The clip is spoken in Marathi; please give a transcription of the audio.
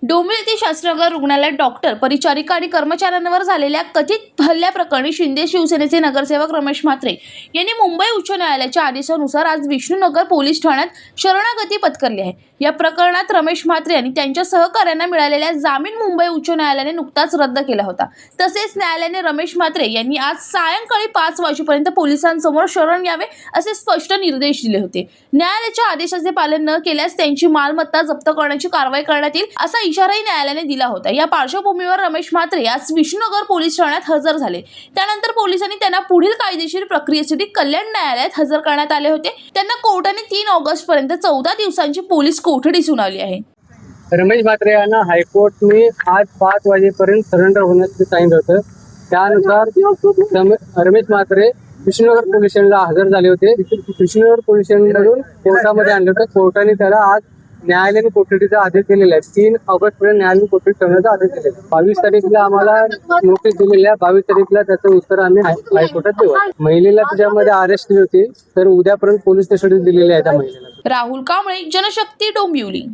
डोंबिवली येथील शास्त्रीनगर रुग्णालयात डॉक्टर, परिचारिका आणि कर्मचाऱ्यांवर झालेल्या कथित हल्ल्याप्रकरणी शिंदे शिवसेनेचे नगरसेवक रमेश म्हात्रे यांनी मुंबई उच्च न्यायालयाच्या आदेशानुसार आज विष्णुनगर पोलीस ठाण्यात शरणागती पत्करली आहे। या प्रकरणात रमेश म्हात्रे आणि त्यांच्या सहकाऱ्यांना मिळालेला जामीन मुंबई उच्च न्यायालयाने नुकताच रद्द केला होता। तसेच न्यायालयाने रमेश म्हात्रे यांनी आज सायंकाळी 5 वाजेपर्यंत पोलिसांसमोर शरण यावे असे स्पष्ट निर्देश दिले होते। न्यायालयाच्या आदेशाचे पालन न केल्यास त्यांची मालमत्ता जप्त करण्याची कारवाई करण्यात येईल असा इशाराही न्यायालयाने दिला होता। या पार्श्वभूमीवर रमेश म्हात्रे आज विष्णुनगर पोलीस ठाण्यात हजर झाले। त्यानंतर पोलिसांनी त्यांना पुढील कायदेशीर प्रक्रियेसाठी कल्याण न्यायालयात हजर करण्यात आले होते। त्यांना कोर्टाने 3 ऑगस्ट पर्यंत 14 दिवसांची पोलीस कोठडी सुनावली आहे। रमेश म्हात्रे यांना हायकोर्टने आज 5 वाजेपर्यंत सरेंडर होण्याचं सांगितलं होतं। त्यानुसार रमेश म्हात्रे विष्णुनगर पोलीस स्टेशनला हजर झाले होते। विष्णुनगर पोलीस स्टेशनमधून कोर्टामध्ये आणलं होतं। कोर्टाने त्याला आज न्यायालयाने कोठडीचा आदेश दिलेला आहे। 3 ऑगस्ट पर्यंत न्यायालयाने कोठडी ठेवण्याचा आदेश दिलेला आहे। 22 तारीखला आम्हाला नोटीस दिलेली आहे। 22 तारीखला त्याचं उत्तर आम्ही हायकोर्टात देऊ। महिलेला त्याच्यामध्ये अरेस्ट केली होती, तर उद्यापर्यंत पोलीस कस्टडी दिलेली आहे त्या महिलेला। राहुल कांबळे, जनशक्ती, डोंबिवली।